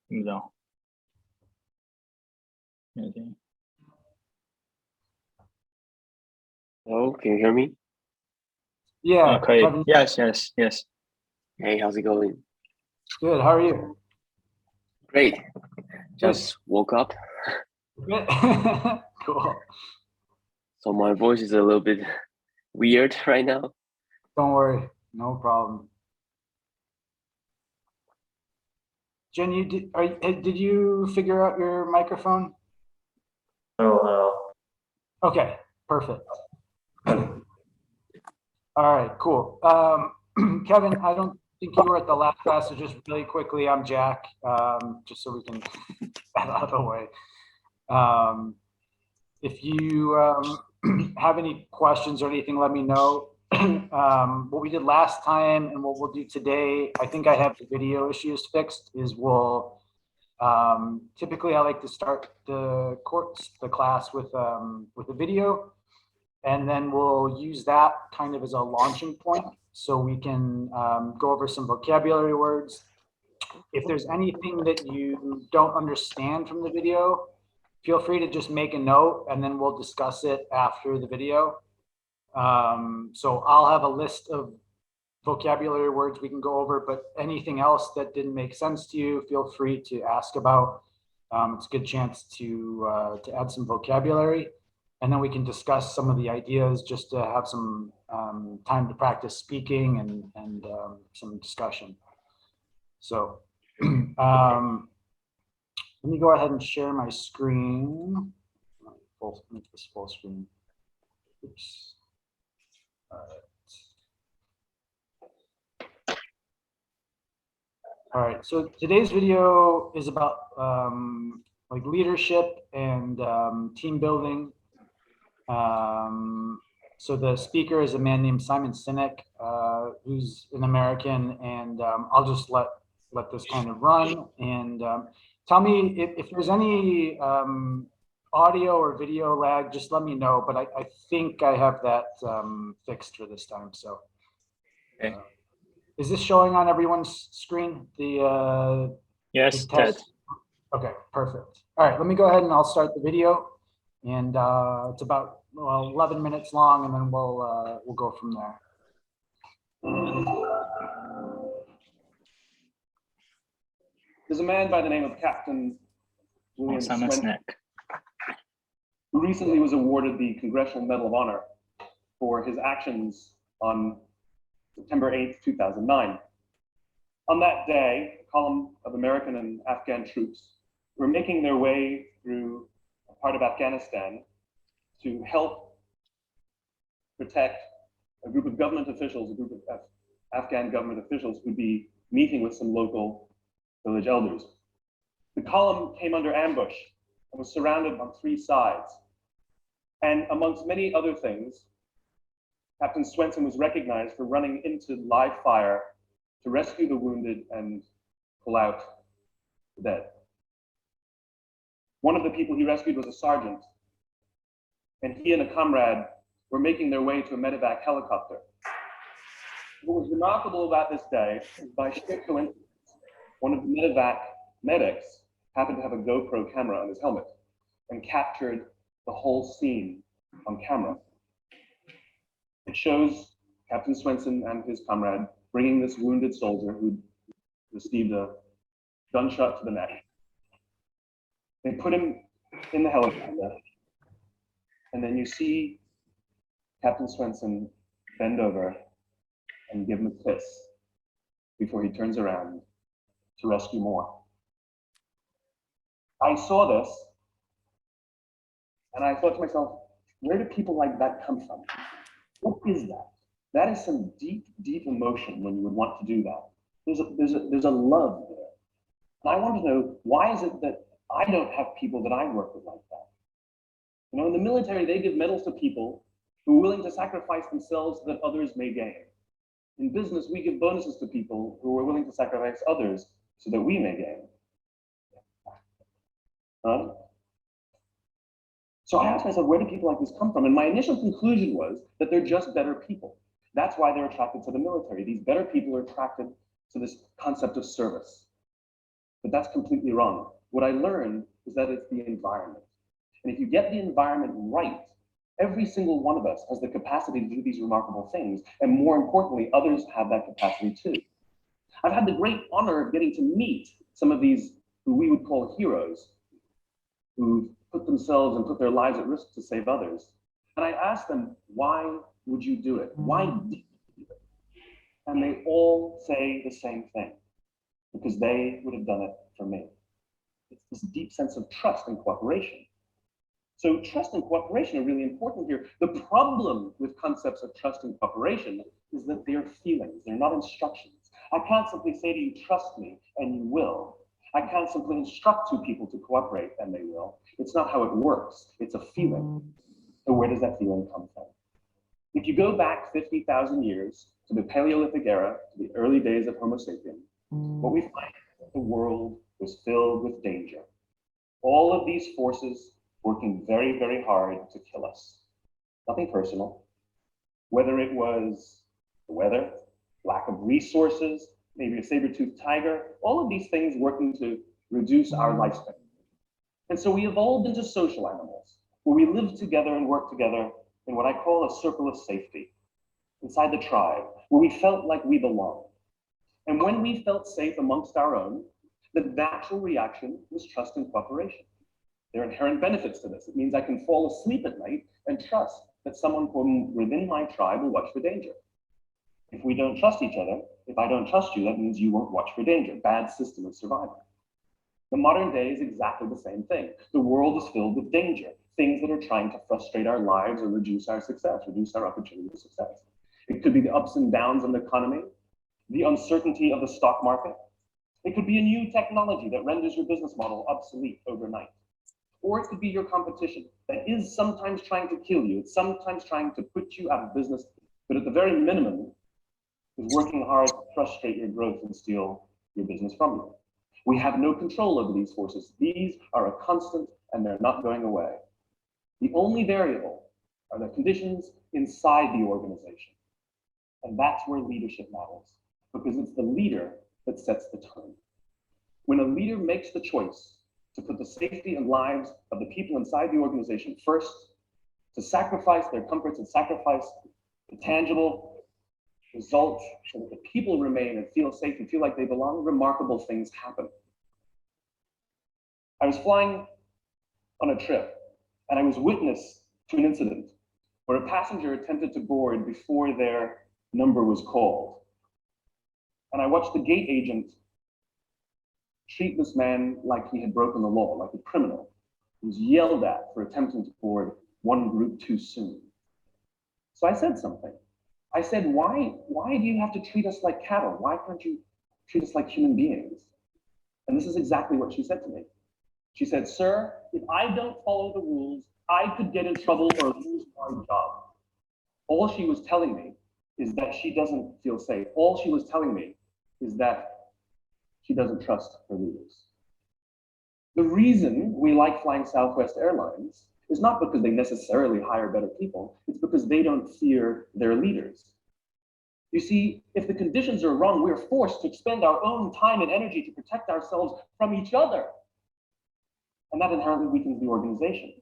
听不到。Okay. Hello, can you hear me? Yeah. Okay. Kevin, Yes. Hey, how's it going? good. How are you? Great. Just woke up, Good. Cool. so my voice is a little bit weird right now. Don't worry. No problem. Jen, did you figure out your microphone? Oh, Okay, perfect. All right, cool. Kevin, I don't think you were at the last class, so just really quickly, I'm Jack, just so we can get that out of the way. If you have any questions or anything, let me know. What we did last time and what we'll do today, I think I have the video issues fixed, is typically I like to start the class with a video, and then we'll use that kind of as a launching point so we can go over some vocabulary words. If there's anything that you don't understand from the video, feel free to just make a note and then we'll discuss it after the video. So I'll have a list of vocabulary words we can go over, but anything else that didn't make sense to you, feel free to ask about. It's a good chance to add some vocabulary, and then we can discuss some of the ideas just to have some time to practice speaking and some discussion. So let me go ahead and share my screen. Make this full screen. Oops. All right. All right, so today's video is about like leadership and team building. So the speaker is a man named Simon Sinek, who's an American, and I'll just let this kind of run. And tell me if there's any audio or video lag, just let me know. But I think I have that fixed for this time. So. Okay. Is this showing on everyone's screen? Yes, the test? Okay, perfect. All right, let me go ahead and I'll start the video, and it's about 11 minutes long, and then we'll go from there. There's a man by the name of Captain William Swenson, who recently was awarded the Congressional Medal of Honor for his actions on September 8th, 2009. On that day, a column of American and Afghan troops were making their way through a part of Afghanistan to help protect a group of government officials, a group of Afghan government officials who'd be meeting with some local village elders. The column came under ambush and was surrounded on three sides. And amongst many other things, Captain Swenson was recognized for running into live fire to rescue the wounded and pull out the dead. One of the people he rescued was a sergeant, and he and a comrade were making their way to a medevac helicopter. What was remarkable about this day is, by sheer coincidence, one of the medevac medics happened to have a GoPro camera on his helmet and captured the whole scene on camera. It shows Captain Swenson and his comrade bringing this wounded soldier who received a gunshot to the neck. They put him in the helicopter, and then you see Captain Swenson bend over and give him a kiss before he turns around to rescue more. I saw this, and I thought to myself, where do people like that come from? What is that? That is some deep, deep emotion when you would want to do that. There's a love there. And I want to know, why is it that I don't have people that I work with like that? You know, in the military, they give medals to people who are willing to sacrifice themselves so that others may gain. In business, we give bonuses to people who are willing to sacrifice others so that we may gain. So I asked myself, where do people like this come from? And my initial conclusion was that they're just better people. That's why they're attracted to the military. These better people are attracted to this concept of service. But that's completely wrong. What I learned is that it's the environment. And if you get the environment right, every single one of us has the capacity to do these remarkable things. And more importantly, others have that capacity too. I've had the great honor of getting to meet some of these who we would call heroes, who put themselves and put their lives at risk to save others. And I asked them, why would you do it? Why did you do it? And they all say the same thing, because they would have done it for me. It's this deep sense of trust and cooperation. So trust and cooperation are really important here. The problem with concepts of trust and cooperation is that they are feelings, they're not instructions. I can't simply say to you, trust me, and you will. I can't simply instruct two people to cooperate, and they will. It's not how it works. It's a feeling. So where does that feeling come from? If you go back 50,000 years to the Paleolithic era, to the early days of Homo sapiens, what we find is that the world was filled with danger. All of these forces working very, very hard to kill us. Nothing personal. Whether it was the weather, lack of resources, maybe a saber-toothed tiger, all of these things working to reduce our lifespan. And so we evolved into social animals, where we live together and work together in what I call a circle of safety, inside the tribe, where we felt like we belonged. And when we felt safe amongst our own, the natural reaction was trust and cooperation. There are inherent benefits to this. It means I can fall asleep at night and trust that someone from within my tribe will watch for danger. If we don't trust each other, if I don't trust you, that means you won't watch for danger. Bad system of survival. The modern day is exactly the same thing. The world is filled with danger, things that are trying to frustrate our lives or reduce our success, reduce our opportunity for success. It could be the ups and downs of the economy, the uncertainty of the stock market. It could be a new technology that renders your business model obsolete overnight. Or it could be your competition that is sometimes trying to kill you. It's sometimes trying to put you out of business, but at the very minimum, is working hard to frustrate your growth and steal your business from you. We have no control over these forces. These are a constant and they're not going away. The only variable are the conditions inside the organization. And that's where leadership matters, because it's the leader that sets the tone. When a leader makes the choice to put the safety and lives of the people inside the organization first, to sacrifice their comforts and sacrifice the tangible results so that the people remain and feel safe and feel like they belong, remarkable things happen. I was flying on a trip and I was witness to an incident where a passenger attempted to board before their number was called. And I watched the gate agent treat this man like he had broken the law, like a criminal. He was yelled at for attempting to board one group too soon. So I said something. I said, why do you have to treat us like cattle? Why can't you treat us like human beings? And this is exactly what she said to me. She said, sir, if I don't follow the rules, I could get in trouble or lose my job. All she was telling me is that she doesn't feel safe. All she was telling me is that she doesn't trust her leaders. The reason we like flying Southwest Airlines is not because they necessarily hire better people, it's because they don't fear their leaders. You see, if the conditions are wrong, we're forced to expend our own time and energy to protect ourselves from each other. And that inherently weakens the organization.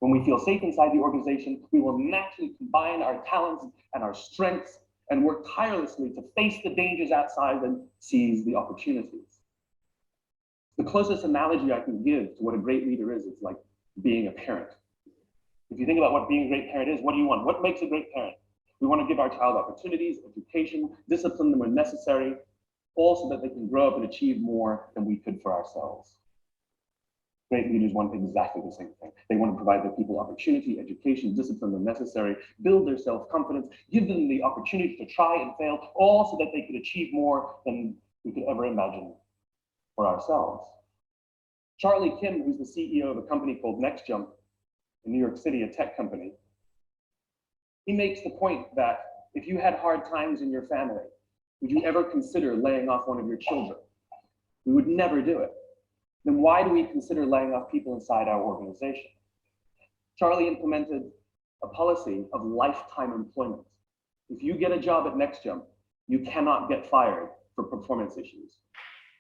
When we feel safe inside the organization, we will naturally combine our talents and our strengths and work tirelessly to face the dangers outside and seize the opportunities. The closest analogy I can give to what a great leader is, it's like being a parent. If you think about what being a great parent is, what do you want? What makes a great parent? We want to give our child opportunities, education, discipline them when necessary, all so that they can grow up and achieve more than we could for ourselves. Great leaders want exactly the same thing. They want to provide their people opportunity, education, discipline when necessary, build their self-confidence, give them the opportunity to try and fail, all so that they could achieve more than we could ever imagine for ourselves. Charlie Kim, who's the CEO of a company called NextJump in New York City, a tech company, he makes the point that if you had hard times in your family, would you ever consider laying off one of your children? We would never do it. Then why do we consider laying off people inside our organization? Charlie implemented a policy of lifetime employment. If you get a job at NextJump, you cannot get fired for performance issues.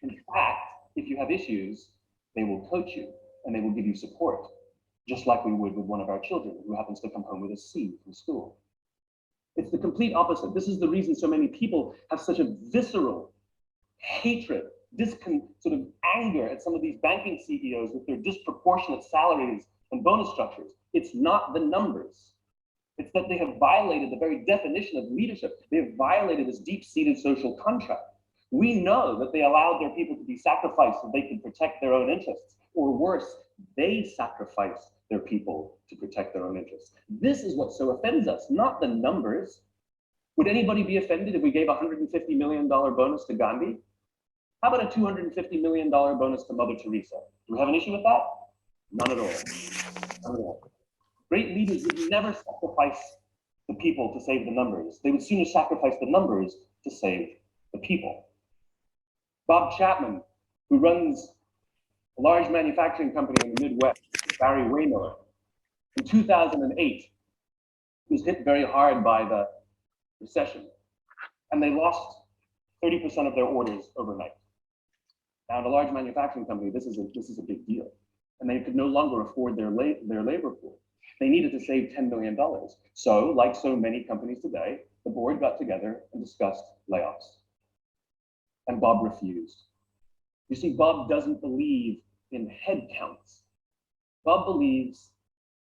In fact, if you have issues, they will coach you and they will give you support, just like we would with one of our children who happens to come home with a C from school. It's the complete opposite. This is the reason so many people have such a visceral hatred, sort of anger at some of these banking CEOs with their disproportionate salaries and bonus structures. It's not the numbers. It's that they have violated the very definition of leadership. They have violated this deep-seated social contract. We know that they allowed their people to be sacrificed so they could protect their own interests, or worse, they sacrifice their people to protect their own interests. This is what so offends us, not the numbers. Would anybody be offended if we gave a $150 million bonus to Gandhi? How about a $250 million bonus to Mother Teresa? Do we have an issue with that? None at all. None at all. Great leaders would never sacrifice the people to save the numbers. They would sooner sacrifice the numbers to save the people. Bob Chapman, who runs a large manufacturing company in the Midwest, Barry Waymiller, in 2008, was hit very hard by the recession, and they lost 30% of their orders overnight. Now, in a large manufacturing company, this is a big deal, and they could no longer afford their labor pool. They needed to save $10 million. So, like so many companies today, the board got together and discussed layoffs. And Bob refused. You see, Bob doesn't believe in head counts. Bob believes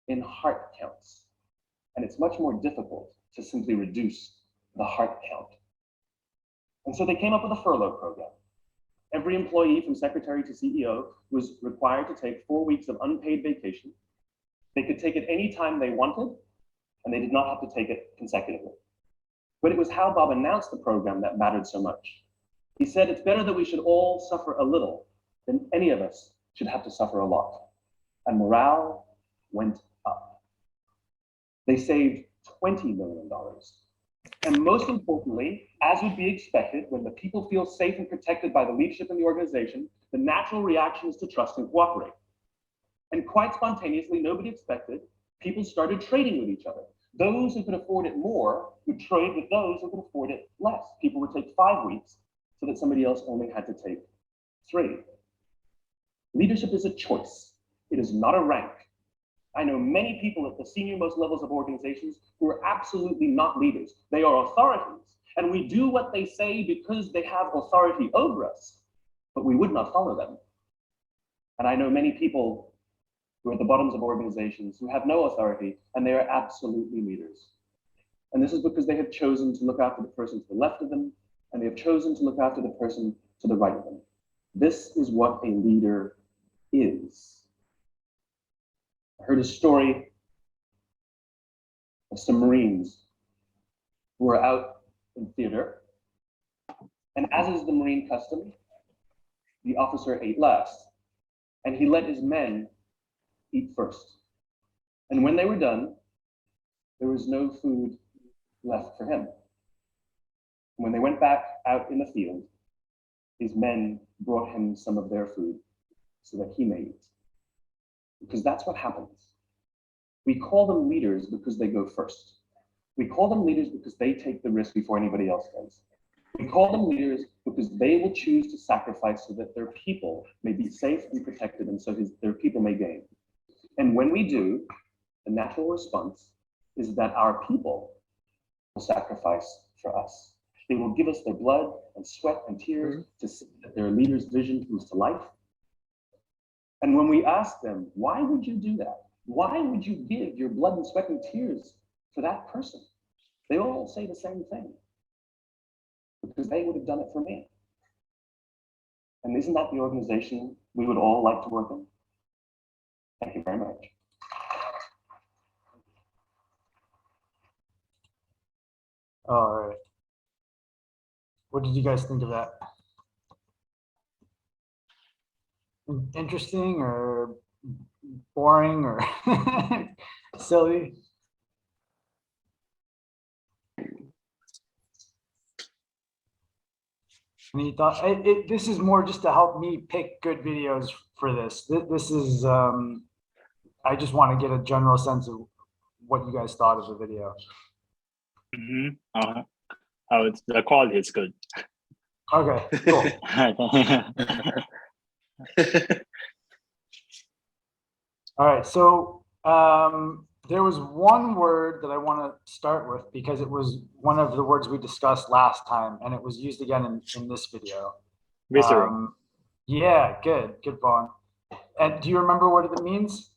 in heart counts. And it's much more difficult to simply reduce the heart count. And so they came up with a furlough program. Every employee from secretary to CEO was required to take 4 weeks of unpaid vacation. They could take it any time they wanted, and they did not have to take it consecutively. But it was how Bob announced the program that mattered so much. He said, it's better that we should all suffer a little than any of us should have to suffer a lot. And morale went up. They saved $20 million. And most importantly, as would be expected, when the people feel safe and protected by the leadership in the organization, the natural reaction is to trust and cooperate. And quite spontaneously, nobody expected, people started trading with each other. Those who could afford it more would trade with those who could afford it less. People would take 5 weeks so that somebody else only had to take 3. Leadership is a choice. It is not a rank. I know many people at the senior most levels of organizations who are absolutely not leaders. They are authorities, and we do what they say because they have authority over us, but we would not follow them. And I know many people who are at the bottoms of organizations who have no authority, and they are absolutely leaders. And this is because they have chosen to look after the person to the left of them, and they have chosen to look after the person to the right of them. This is what a leader is. I heard a story of some Marines who were out in theater, and as is the Marine custom, the officer ate last, and he let his men eat first. And when they were done, there was no food left for him. When they went back out in the field, his men brought him some of their food so that he may eat. Because that's what happens. We call them leaders because they go first. We call them leaders because they take the risk before anybody else does. We call them leaders because they will choose to sacrifice so that their people may be safe and protected, and so their people may gain. And when we do, the natural response is that our people will sacrifice for us. They will give us their blood and sweat and tears to see that their leader's vision comes to life. And when we ask them, why would you do that? Why would you give your blood and sweat and tears for that person? They all say the same thing. Because they would have done it for me. And isn't that the organization we would all like to work in? Thank you very much. All right. What did you guys think of that? Interesting or boring or silly? Any thoughts? This is more just to help me pick good videos for this. This is, I just want to get a general sense of what you guys thought of the video. The quality is good. Okay, cool. All right, so there was one word that I want to start with because it was one of the words we discussed last time, and it was used again in this video. Visceral. Yeah, good, Vaughn. And do you remember what it means?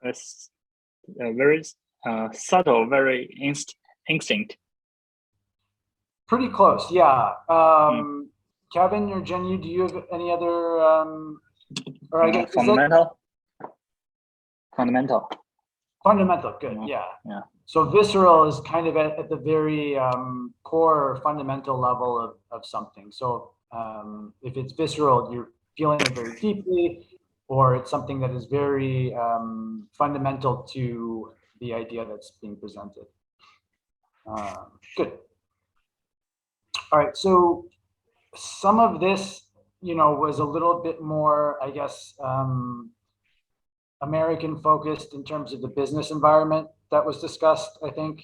It's very subtle, very instinct. Pretty close, yeah. Kevin or Jenny, do you have any other, or I guess, fundamental? Fundamental. Fundamental, good, yeah. So visceral is kind of at the very core or fundamental level of something. So if it's visceral, you're feeling it very deeply, or it's something that is very fundamental to the idea that's being presented. Good. All right, so some of this, was a little bit more, I guess, American focused in terms of the business environment that was discussed, I think.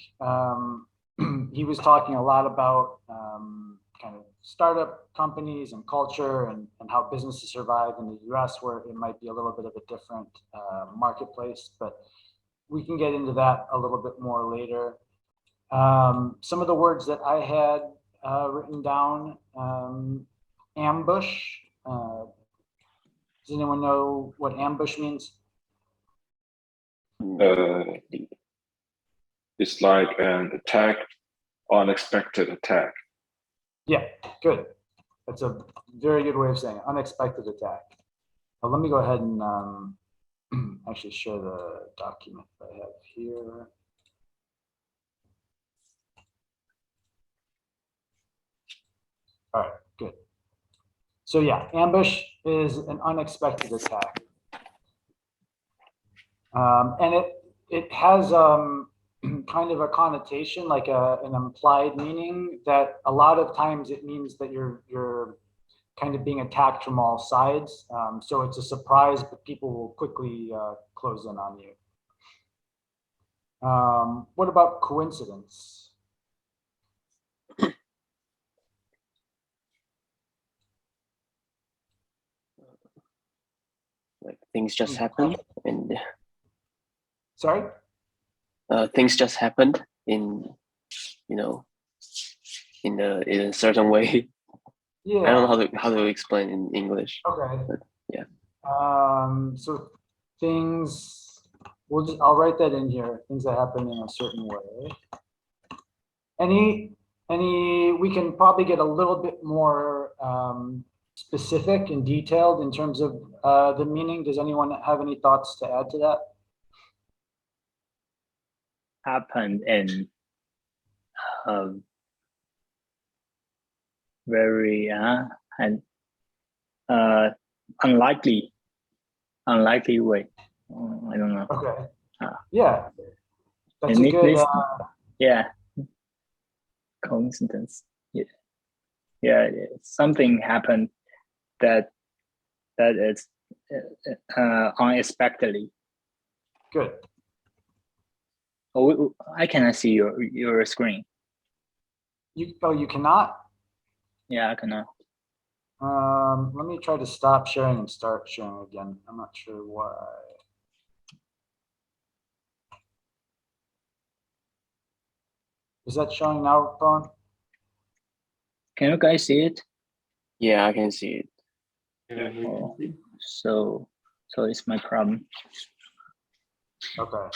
He was talking a lot about kind of startup companies and culture and how businesses survive in the US, where it might be a little bit of a different marketplace, but we can get into that a little bit more later. Some of the words that I had written down, ambush. Does anyone know what ambush means? It's like an attack, unexpected attack. Yeah, good. That's a very good way of saying it, unexpected attack. Well, let me go ahead and actually share the document that I have here. All right, good. So yeah, ambush is an unexpected attack. And it has kind of a connotation, like an implied meaning that a lot of times it means that you're kind of being attacked from all sides. So it's a surprise, but people will quickly close in on you. What about coincidence? Like things just happened, and Sorry? Things just happened in a certain way. Yeah. I don't know how to explain in English. Okay. But yeah. So things, I'll write that in here. Things that happen in a certain way. We can probably get a little bit more specific and detailed in terms of the meaning. Does anyone have any thoughts to add to that? Happened in very and unlikely way. I don't know. Okay. Yeah, that's and a good. Yeah, coincidence. Yeah, something happened that is unexpectedly. Good. Oh, I cannot see your screen. You cannot? Yeah, I cannot. Let me try to stop sharing and start sharing again. I'm not sure why. Is that showing now, Vaughn? Can you guys see it? Yeah, I can see it. Oh, so it's my problem. Okay.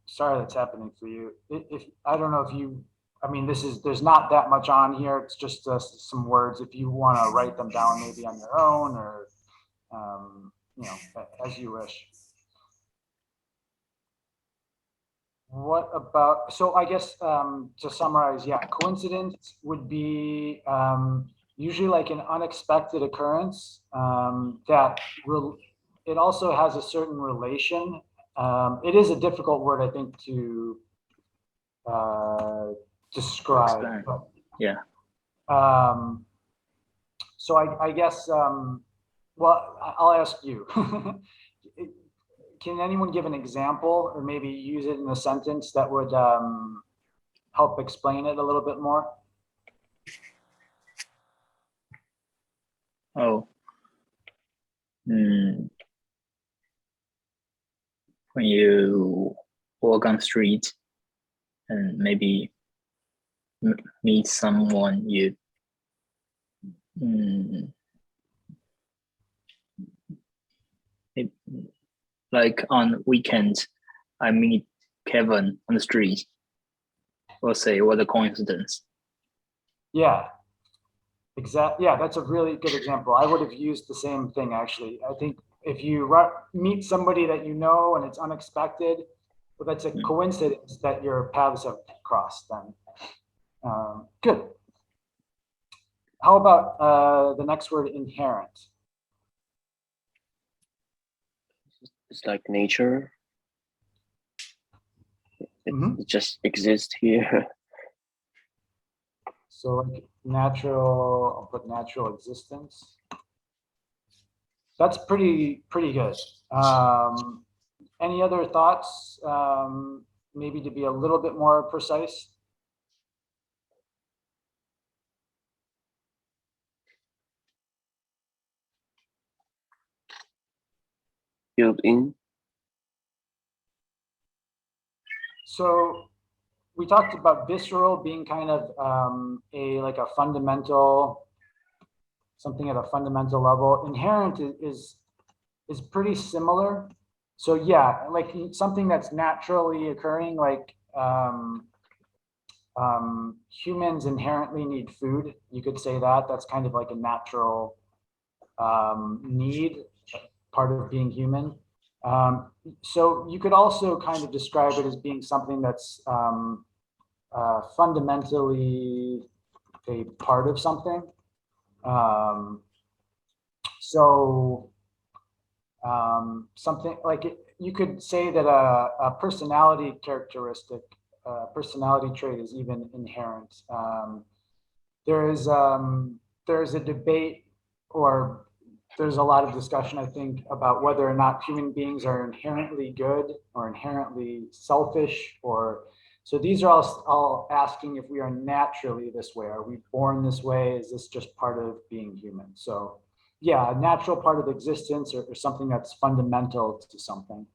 Sorry that's happening for you. If I don't know if you, I mean, there's not that much on here. It's just some words. If you want to write them down, maybe on your own, or as you wish. What about? So I guess to summarize, yeah, coincidence would be usually like an unexpected occurrence that it also has a certain relation. It is a difficult word, I think, to describe. But, yeah. So I guess, well, I'll ask you. Can anyone give an example or maybe use it in a sentence that would help explain it a little bit more? Oh. When you walk on the street and maybe meet someone you like on weekends, I meet Kevin on the street. We'll say what a coincidence. Yeah, exactly. Yeah, that's a really good example. I would have used the same thing actually. I think if you meet somebody that you know and it's unexpected, but that's a coincidence that your paths have crossed then. Good. How about the next word, inherent? It's like nature. It just exists here. So like natural, I'll put natural existence. That's pretty good. Any other thoughts? Maybe to be a little bit more precise? Built in. So we talked about visceral being kind of like a fundamental, something at a fundamental level. Inherent is pretty similar. So yeah, like something that's naturally occurring, like humans inherently need food. You could say that. That's kind of like a natural need, part of being human. So you could also kind of describe it as being something that's fundamentally a part of something. Something like you could say that a personality characteristic, personality trait is even inherent. There's a debate, or there's a lot of discussion, I think, about whether or not human beings are inherently good or inherently selfish, or so these are all asking if we are naturally this way. Are we born this way? Is this just part of being human? So yeah, a natural part of existence, or something that's fundamental to something.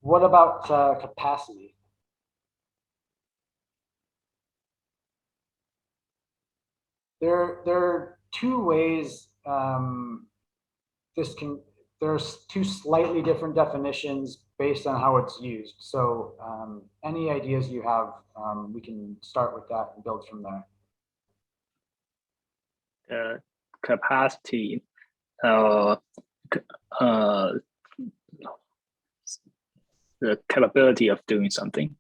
What about capacity? There are two ways there's two slightly different definitions based on how it's used. So any ideas you have, we can start with that and build from there. Capacity, the capability of doing something.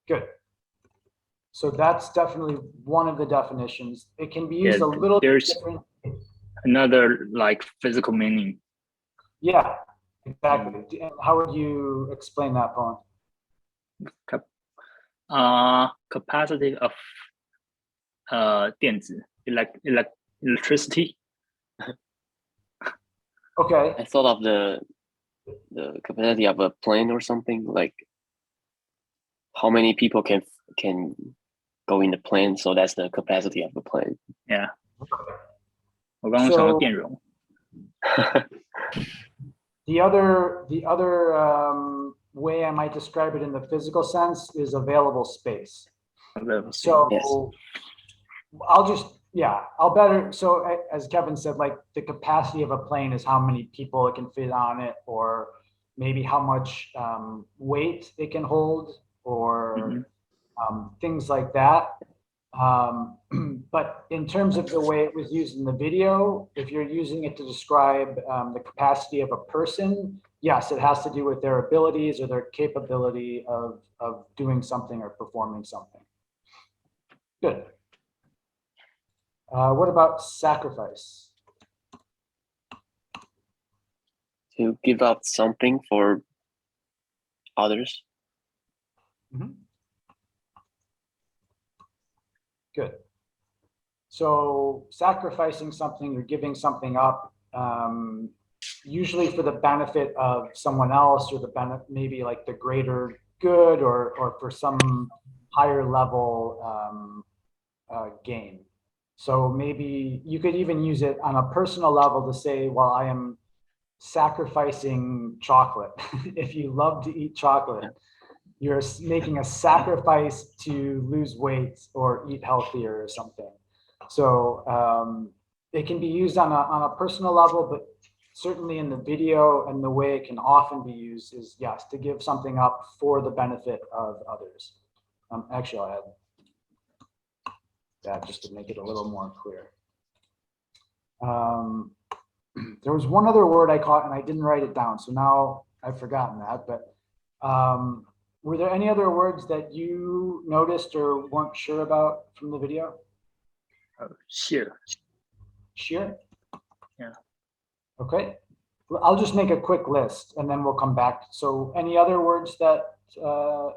Good. So that's definitely one of the definitions. It can be used a little different. Another like physical meaning. Yeah, exactly. And how would you explain that, Paul? Capacity of 电子 electricity. Okay. I thought of the capacity of a plane or something, like how many people can go in the plane, so that's the capacity of the plane. Yeah. 我刚刚想到电容。The other way I might describe it in the physical sense is available space. So yes. I'll better. So as Kevin said, like the capacity of a plane is how many people it can fit on it, or maybe how much weight it can hold, or things like that. But in terms of the way it was used in the video, if you're using it to describe the capacity of a person, yes, it has to do with their abilities or their capability of doing something or performing something. Good. What about sacrifice? To give up something for others. Mm-hmm. Good. So sacrificing something or giving something up, usually for the benefit of someone else, or the benefit, maybe like the greater good, or for some higher level gain. So maybe you could even use it on a personal level to say, well, I am sacrificing chocolate. If you love to eat chocolate, you're making a sacrifice to lose weight or eat healthier or something. So it can be used on a personal level, but certainly in the video, and the way it can often be used is, yes, to give something up for the benefit of others. Actually, I'll add that just to make it a little more clear. There was one other word I caught and I didn't write it down, so now I've forgotten that. But were there any other words that you noticed or weren't sure about from the video? Sheer. Sheer? Yeah. Okay. I'll just make a quick list and then we'll come back. So any other words that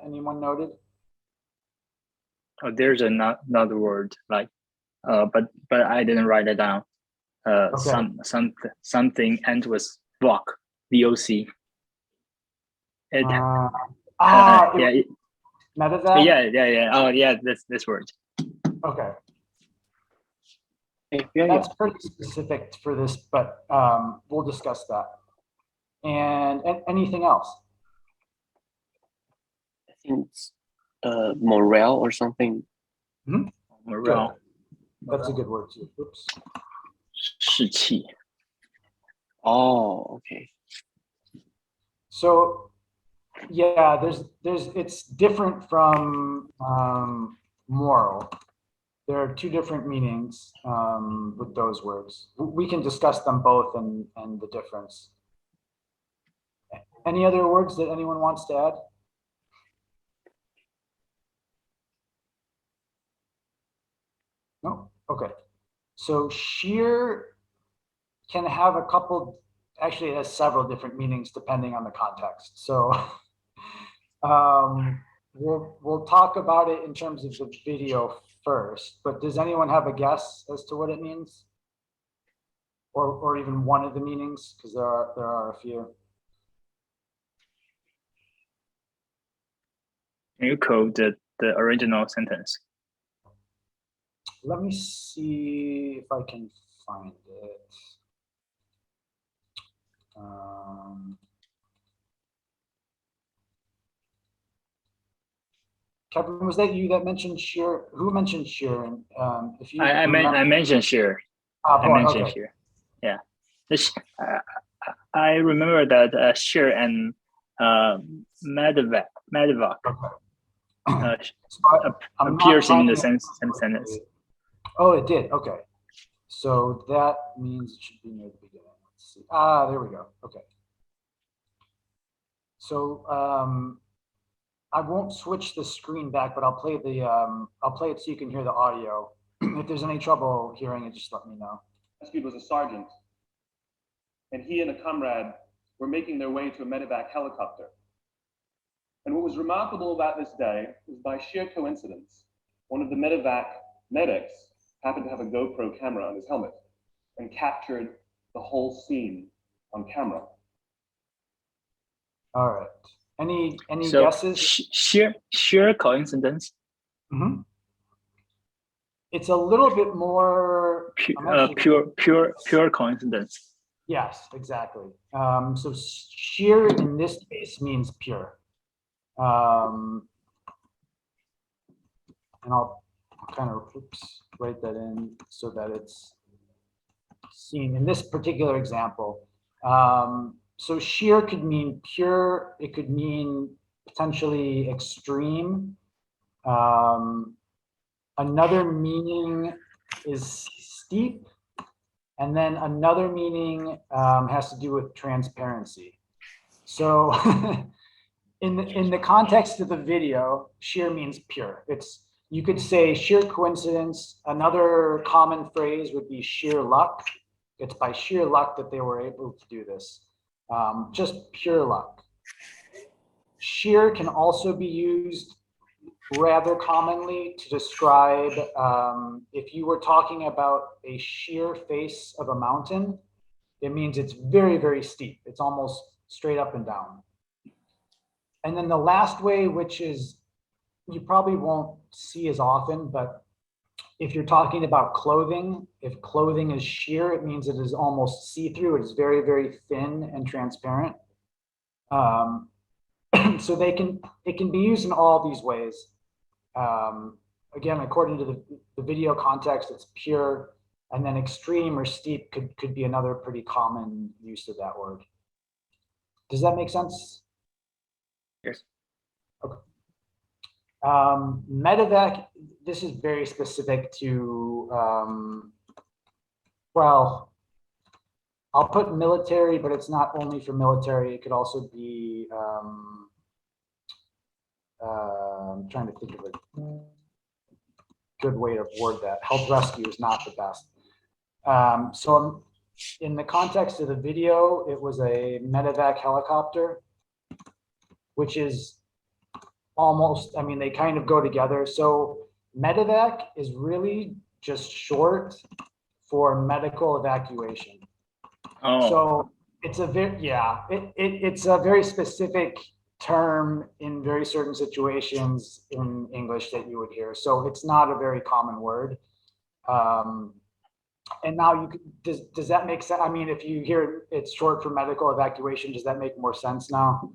anyone noted? Oh, there's another word like, but I didn't write it down. Okay. Something ends with VOC, VOC. It, Yeah. Medevac? Yeah. Oh, yeah. This word. Okay. Yeah. That's pretty specific for this, but we'll discuss that. And anything else? I think it's morale or something. Morale. That's a good word too. Oops. 士气. Oh, okay. So yeah, it's different from moral. There are two different meanings with those words. We can discuss them both and the difference. Any other words that anyone wants to add? No? Okay. So sheer can have a couple, actually it has several different meanings depending on the context. So we'll talk about it in terms of the video first, but does anyone have a guess as to what it means? Or even one of the meanings? Because there are a few. Can you quote the original sentence? Let me see if I can find it. Kevin, was that you that mentioned sheer? Who mentioned sheer? If you I mentioned sheer. I mentioned okay. sheer. Yeah. I remember that sheer and medevac appears in the same sentence. Oh, it did. Okay. So that means it should be near the beginning. Let's see. There we go. Okay. So I won't switch the screen back, but I'll play it so you can hear the audio. If there's any trouble hearing it, just let me know. Rescued was a sergeant, and he and a comrade were making their way to a medevac helicopter. And what was remarkable about this day was, by sheer coincidence, one of the medevac medics happened to have a GoPro camera on his helmet and captured the whole scene on camera. All right. Any so guesses? Sheer coincidence. Mm-hmm. It's a little bit more pure coincidence. Yes, exactly. So sheer in this case means pure. And I'll kind of write that in so that it's seen in this particular example. So sheer could mean pure. It could mean potentially extreme. Another meaning is steep. And then another meaning has to do with transparency. So in the context of the video, sheer means pure. You could say sheer coincidence. Another common phrase would be sheer luck. It's by sheer luck that they were able to do this. Just pure luck. Sheer can also be used rather commonly to describe if you were talking about a sheer face of a mountain, it means it's very, very steep. It's almost straight up and down. And then the last way, which is you probably won't see as often, but if you're talking about clothing, if clothing is sheer, it means it is almost see-through. It is very, very thin and transparent. So it can be used in all these ways. Again, according to the video context, it's pure, and then extreme or steep could be another pretty common use of that word. Does that make sense? Yes. Okay. Medevac, this is very specific to, well, I'll put military, but it's not only for military. It could also be, I'm trying to think of a good way to word that. Health rescue is not the best. So in the context of the video, it was a medevac helicopter, which is almost, I mean, they kind of go together. So medevac is really just short for medical evacuation. Oh, So it's a very, it's a very specific term in very certain situations in English that you would hear. So it's not a very common word. And now does that make sense? I mean, if you hear it's short for medical evacuation, does that make more sense now?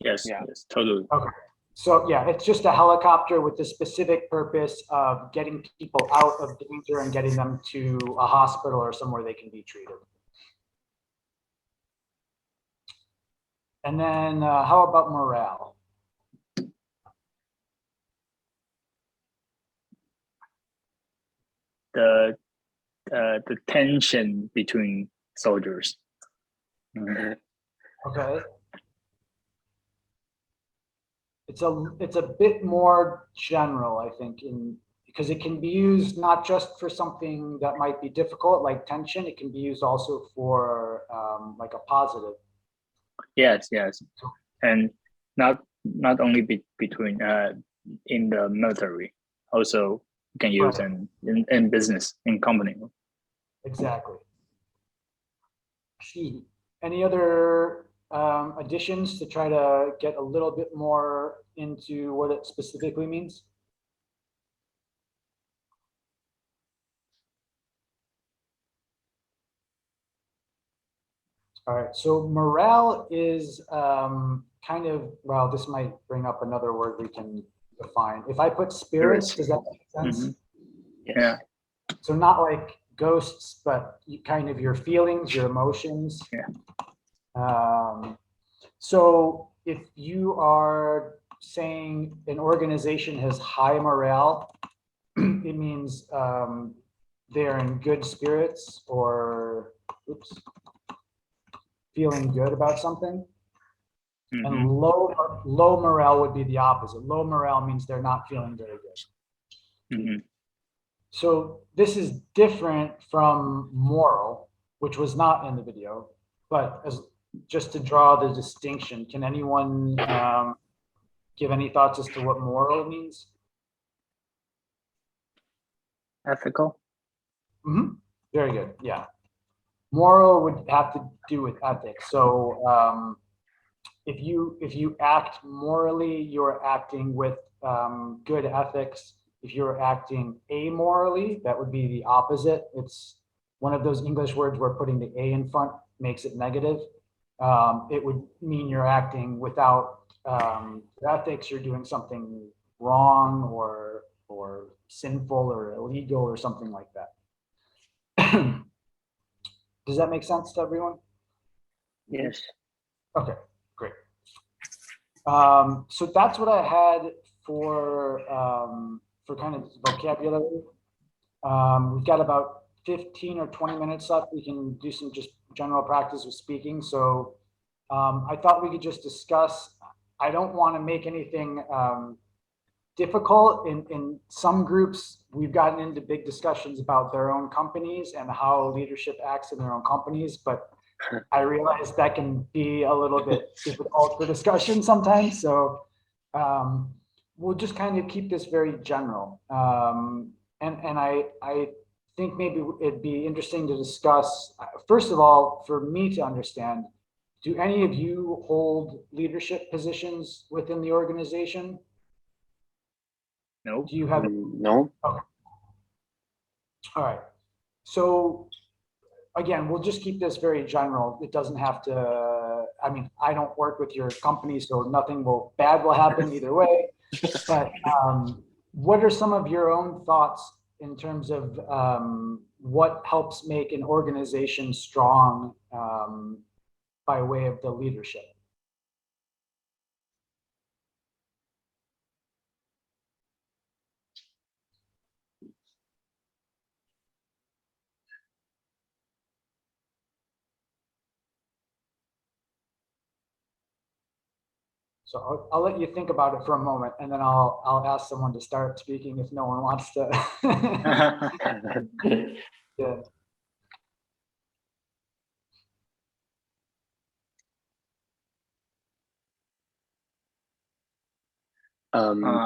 yes, Yeah. yes, totally. Okay. So yeah, it's just a helicopter with the specific purpose of getting people out of danger and getting them to a hospital or somewhere they can be treated. And then how about morale? The tension between soldiers. Mhm. Okay. It's a bit more general, I think, because it can be used not just for something that might be difficult, like tension. It can be used also for like a positive. Yes, yes, and not only between in the military, also you can use Right. in business, in company. Exactly. Any other additions to try to get a little bit more into what it specifically means? All right, so morale is kind of, well, this might bring up another word we can define. If I put spirits, does that make sense? Mhm. Yes. Yeah, So not like ghosts, but kind of your feelings, your emotions. Yeah. So if you are saying an organization has high morale, it means they're in good spirits or, oops, feeling good about something. Mhm. And low morale would be the opposite. Low morale means they're not feeling very good. Mhm. So this is different from moral, which was not in the video, but just to draw the distinction, can anyone give any thoughts as to what moral means? Ethical. Very good, yeah. Moral would have to do with ethics. So if you act morally, you're acting with good ethics. If you're acting amorally, that would be the opposite. It's one of those English words where putting the A in front makes it negative. It would mean you're acting without ethics. You're doing something wrong or sinful or illegal or something like that. Does that make sense to everyone? Yes. Okay, great. So that's what I had for kind of vocabulary. We've got about 15 or 20 minutes left. We can do some just general practice with speaking. So I thought we could just discuss. I don't want to make anything difficult. In some groups, we've gotten into big discussions about their own companies and how leadership acts in their own companies, but I realize that can be a little bit difficult for discussion sometimes. So we'll just kind of keep this very general. And I think maybe it'd be interesting to discuss, first of all, for me to understand, do any of you hold leadership positions within the organization? No. Do you have? No. Okay. All right. So again, we'll just keep this very general. It doesn't have to, I mean, I don't work with your company, so nothing bad will happen either way. But what are some of your own thoughts in terms of what helps make an organization strong by way of the leadership? So I'll let you think about it for a moment, and then I'll ask someone to start speaking if no one wants to. Yeah.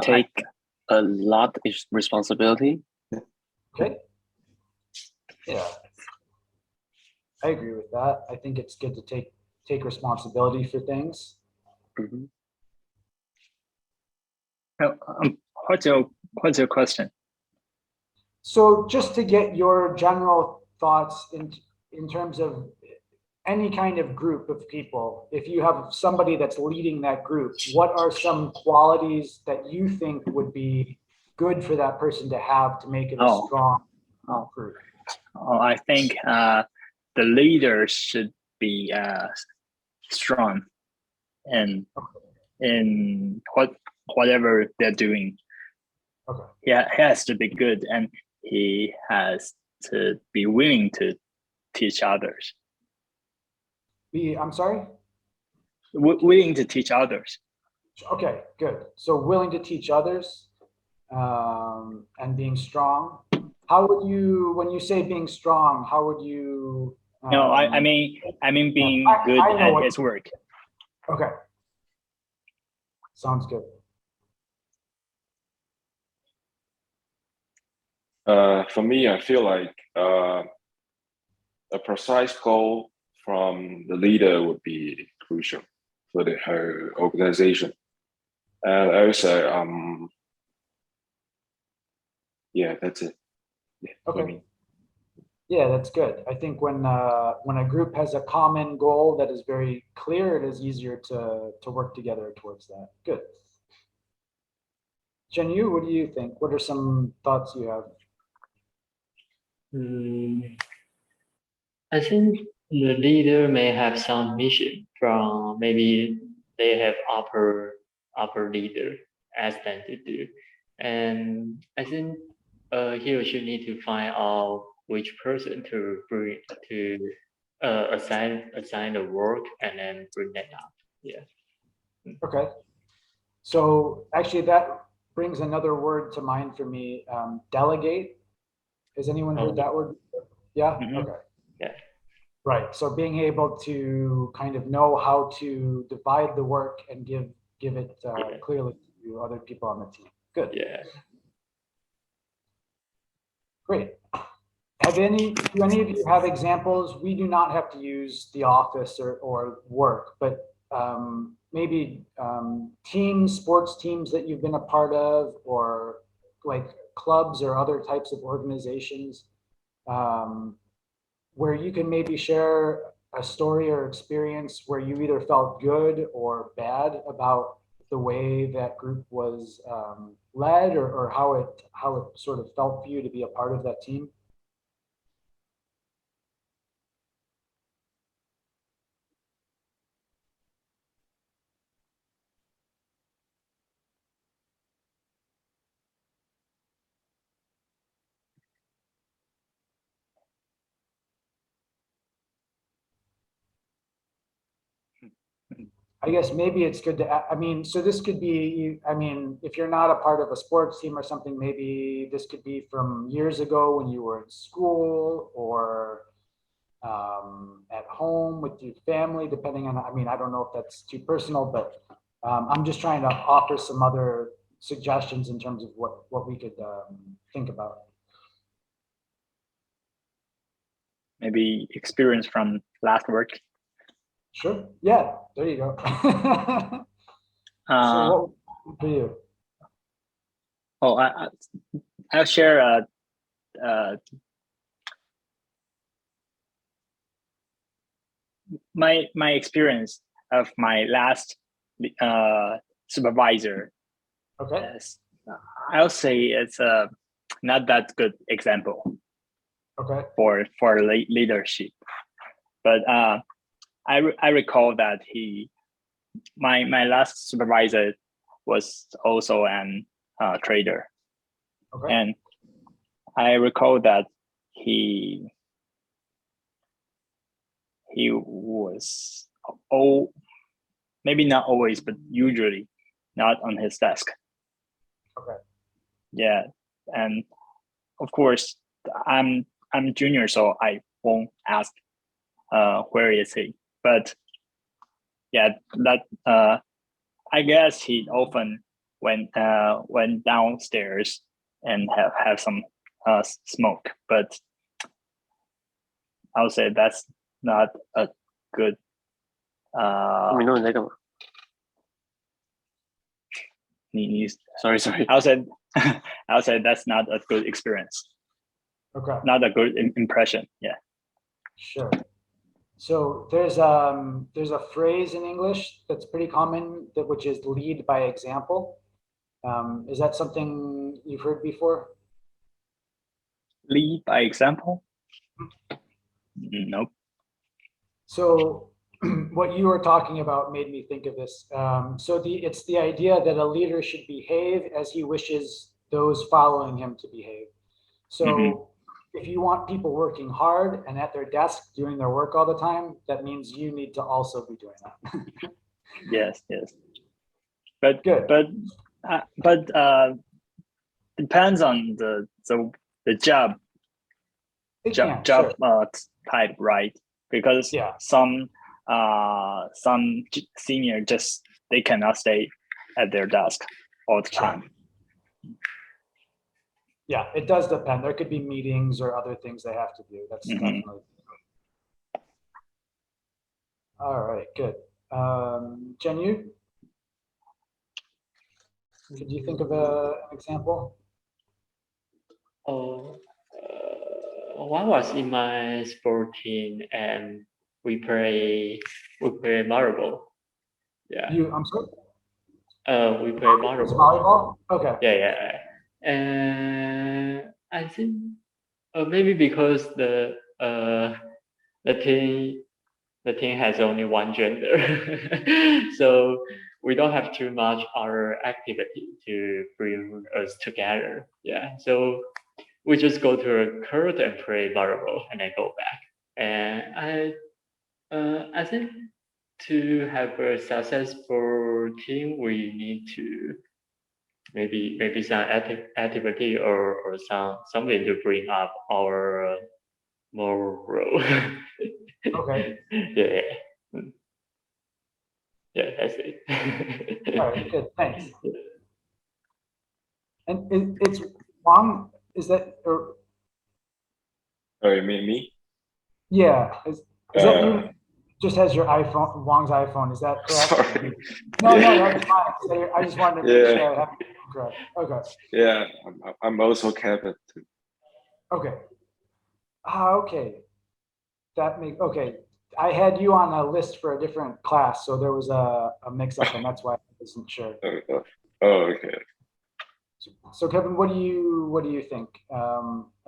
Take a lot of responsibility. Okay. Yeah, I agree with that. I think it's good to take responsibility for things. Mhm. What's your question? So just to get your general thoughts in terms of any kind of group of people, if you have somebody that's leading that group, what are some qualities that you think would be good for that person to have to make it a strong group? I think the leader should be strong and in whatever they're doing. Okay. He has to be good, and he has to be willing to teach others. I'm sorry? Willing to teach others. Okay, good. So willing to teach others and being strong. How would you, when you say being strong, how would you? No, I mean being good at his work. Okay. Sounds good. For me, I feel like a precise goal from the leader would be crucial for the whole organization. And also, yeah, that's it. Yeah, Okay. for me. Yeah, that's good. I think when a group has a common goal that is very clear, it is easier to work together towards that. Good. Jen, what do you think? What are some thoughts you have? I think the leader may have some mission from maybe they have upper leader ask them to do, and I think he or she need to find out which person to bring to assign the work and then bring that up. Yeah. Okay. So actually, that brings another word to mind for me. Delegate. Has anyone heard that word? Yeah. Mm-hmm. Okay. Yeah. Right. So being able to kind of know how to divide the work and give it clearly to other people on the team. Good. Yeah. Great. Do any of you have examples? We do not have to use the office or work, but maybe sports teams that you've been a part of, or like clubs or other types of organizations, where you can maybe share a story or experience where you either felt good or bad about the way that group was led, or how it sort of felt for you to be a part of that team. I guess maybe it's good to, I mean, so this could be, I mean, if you're not a part of a sports team or something, maybe this could be from years ago when you were in school, or at home with your family, depending on, I mean, I don't know if that's too personal, but I'm just trying to offer some other suggestions in terms of what we could think about. Maybe experience from last work. Sure. Yeah, there you go. So what for you? I'll share a my experience of my last supervisor, Okay. I'll say it's not that good example Okay. for leadership. But I recall that my last supervisor was also an trader, Okay. and I recall that he was maybe not always, but usually not on his desk. Okay. Yeah, and of course I'm junior, so I won't ask where is he. But yeah, that I guess he often went downstairs and have some smoke. But I would say that's not a good. 没弄那个吗你 ？Sorry, sorry. I would say that's not a good experience. Okay. Not a good impression. Yeah. Sure. So there's a phrase in English that's pretty common, which is lead by example. Is that something you've heard before? Lead by example? Nope. So what you were talking about made me think of this. So it's the idea that a leader should behave as he wishes those following him to behave. So if you want people working hard and at their desk doing their work all the time, that means you need to also be doing that. Yes. But Good. but depends on the job Sure. type, right? Because Yeah. some senior just they cannot stay at their desk all the time. Yeah, it does depend. There could be meetings or other things they have to do. That's definitely. All right, good. Jen, could you think of an example? One was in my sport team, and we play marble. Yeah. I'm sorry? We play marble. It's volleyball? Okay. Yeah. And I think maybe because the team has only one gender, so we don't have too much other activity to bring us together. Yeah, so we just go to a court and play marble and then go back. And I think to have a successful team, we need to maybe some activity or something to bring up our moral. Okay. Yeah, that's it. All right, good, thanks. And it's Wang, is that, or, Oh, you mean me? yeah, is that you? Just has your iPhone, Wang's iPhone, is that correct? Sorry. No, that's fine. So I just wanted to make sure I have it correct. Okay. Yeah, I'm also Kevin too. Okay. Okay. Okay. I had you on a list for a different class, so there was a mix-up, and that's why I wasn't sure. Okay. So Kevin, what do you think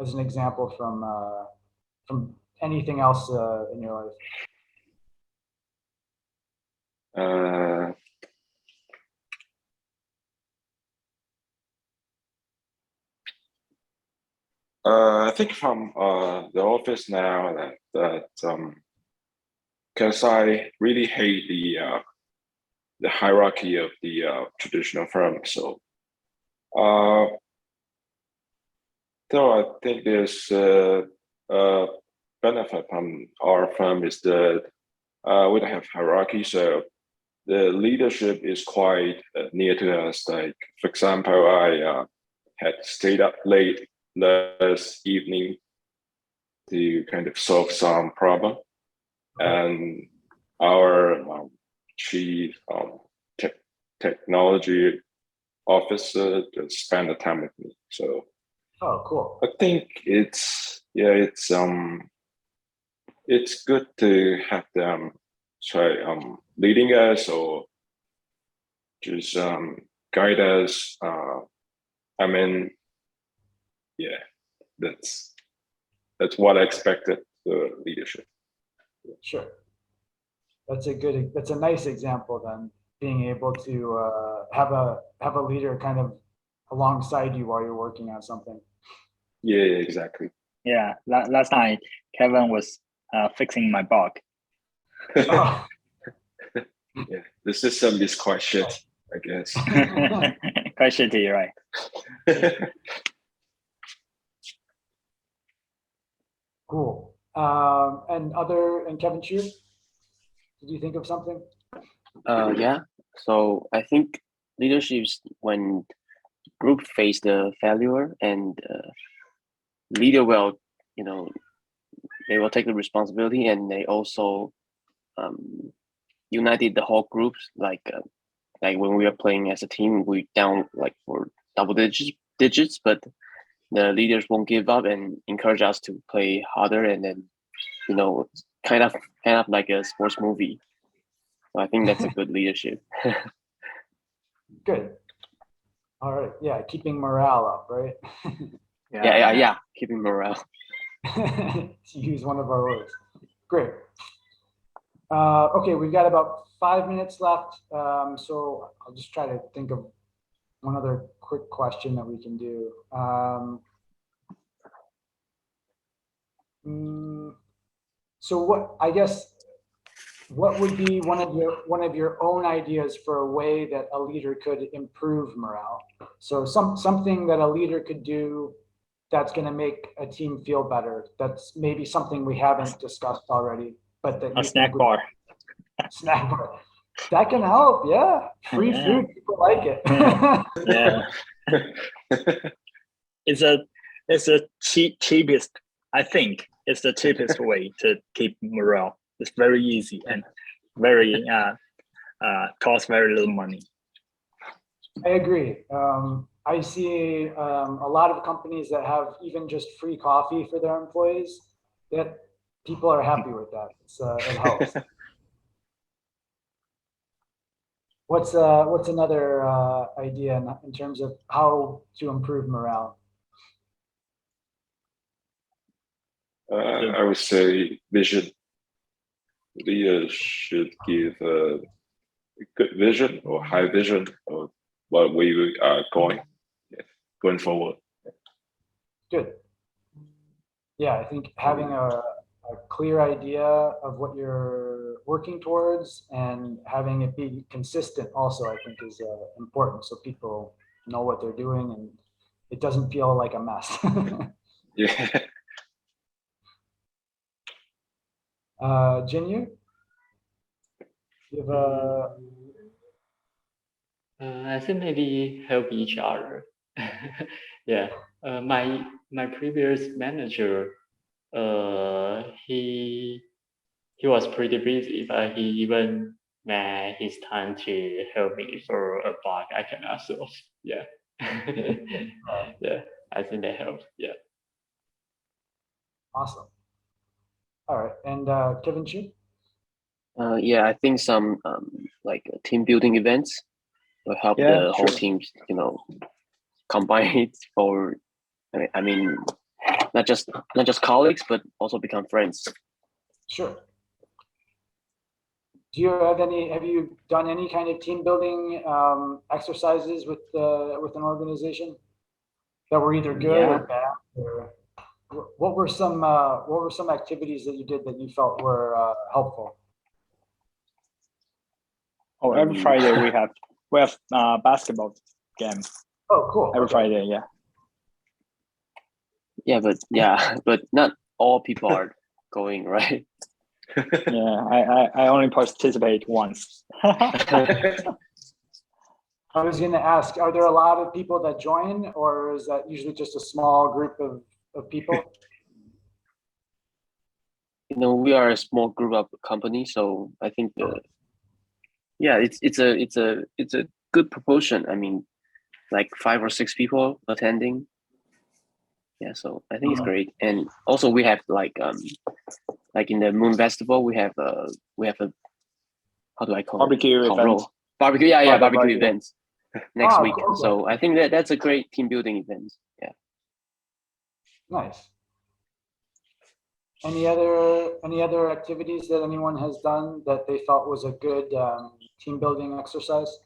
as an example from anything else in your life? I think from the office now that because I really hate the hierarchy of the traditional firm. So though I think there's a benefit from our firm is that we don't have hierarchy, so the leadership is quite near to us. Like, for example, I had stayed up late last evening to kind of solve some problem, and our chief technology officer just spent the time with me. So, oh, cool. I think it's good to have them try leading us or just guide us. I mean, yeah, that's what I expected the leadership. Sure. That's a nice example then, being able to have a leader kind of alongside you while you're working on something. Yeah, exactly. Yeah, last night Kevin was fixing my bug. Oh. Yeah, the system is quite shit, I guess. Quite shitty, right? Cool. And Kevin Chu, did you think of something? Yeah. So I think leadership is when group face the failure and leader will, they will take the responsibility, and they also united the whole groups. Like when we are playing as a team, we down like for double digits, but the leaders won't give up and encourage us to play harder, and then kind of like a sports movie. So I think that's a good leadership. Good. All right. Yeah, keeping morale up, right? Yeah. Keeping morale. To use one of our words. Great. Okay, we've got about 5 minutes left. So I'll just try to think of one other quick question that we can do. So what would be one of your own ideas for a way that a leader could improve morale? So something that a leader could do that's going to make a team feel better. That's maybe something we haven't discussed already, but that A snack bar. Snack bar. That can help. Yeah. Free food. People like it. Yeah. It's a cheapest. I think it's the cheapest way to keep morale. It's very easy and very costs very little money. I agree. I see a lot of companies that have even just free coffee for their employees. That people are happy with that. It helps. What's another idea in terms of how to improve morale? I would say vision. Leaders should give a good vision or high vision of what we are going forward. Good. Yeah, I think having a clear idea of what you're working towards and having it be consistent also, I think, is important, so people know what they're doing and it doesn't feel like a mess. Yeah. Jinyu, you have a... I think maybe help each other. Yeah. My previous manager, he was pretty busy, but he even made his time to help me for a bug I cannot solve. Yeah. Yeah, I think that helps. Yeah. Awesome. All right, and Kevin Chu? Yeah, I think some like team building events will help the whole team, combine it for. I mean, not just colleagues, but also become friends. Sure. Do you have have you done any kind of team building exercises with an organization that were either good or bad? Or what were some activities that you did that you felt were helpful? Oh, every Friday we have basketball game. Oh, cool. Every Friday, yeah. Yeah, but not all people are going, right? Yeah, I only participate once. I was going to ask, are there a lot of people that join, or is that usually just a small group of people? We are a small group of companies, so I think it's a good proportion. I mean, like 5 or 6 people attending. Yeah, so I think it's great. And also we have like in the Moon Festival we have a how do I call Barbecue it? event. Barbecue, yeah, barbecue Barbecue. events next week. Cool. So I think that's a great team building event. Yeah. Nice. Any other activities that anyone has done that they felt was a good team building exercise?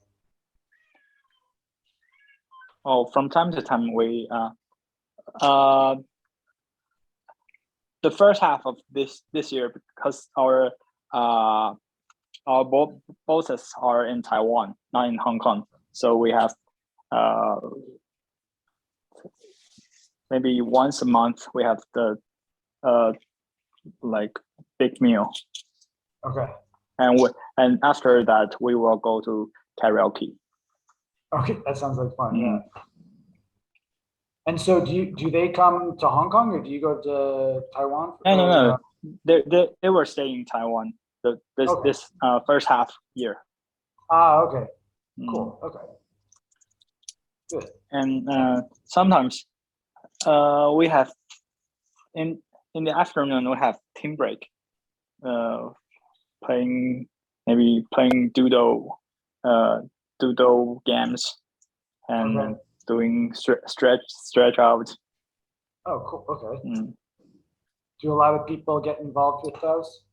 Oh, from time to time we the first half of this year, because our bosses are in Taiwan, not in Hong Kong, so we have maybe once a month we have the like big meal, Okay. and after that we will go to karaoke. Okay, that sounds like fun. Mm. Yeah. And so, do they come to Hong Kong or do you go to Taiwan? No. They were staying in Taiwan this first half year. Okay. Mm. Cool. Okay. Good. And sometimes we have in the afternoon we have team break, playing doodle games and Okay. doing stretch out. Oh, cool. Okay. Mm. Do a lot of people get involved with those?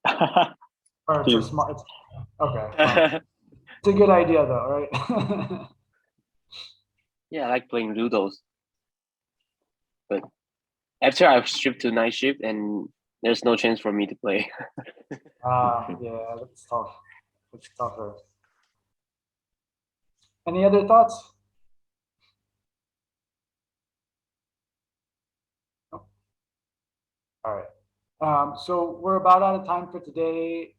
Or it's Few. a smart. Okay. Fine. It's a good idea, though, right? Yeah, I like playing Ludos. But after I've shift to night shift, and there's no chance for me to play. Yeah, that's tough. It's tougher. Any other thoughts? No? All right. So we're about out of time for today.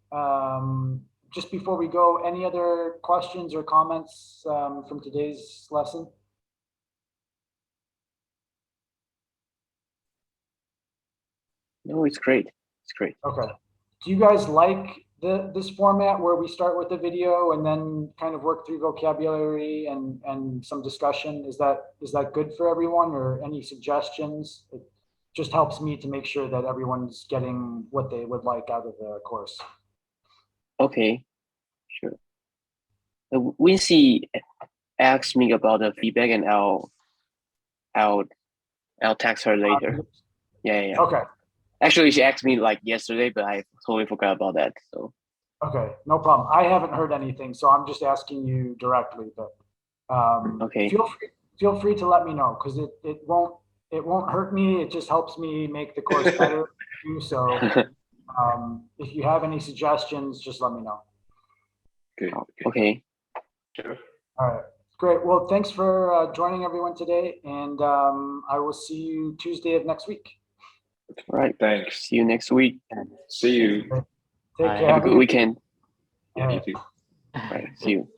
Just before we go, any other questions or comments from today's lesson? No, it's great. It's great. Okay. Do you guys like this format where we start with the video and then kind of work through vocabulary and some discussion? Is that good for everyone, or any suggestions? It just helps me to make sure that everyone's getting what they would like out of the course. Okay, sure. Wincy asked me about the feedback, and I'll text her later. Yeah. Okay. Actually, she asked me like yesterday, but I totally forgot about that. So. Okay, no problem. I haven't heard anything, so I'm just asking you directly. But Okay. Feel free to let me know, because it won't hurt me. It just helps me make the course better. So if you have any suggestions, just let me know. Okay. Sure. All right, great. Well, thanks for joining everyone today, and I will see you Tuesday of next week. All right. Thanks. See you next week. See you. Take Bye. care. Have a good weekend. Yeah, you too. All right. See you.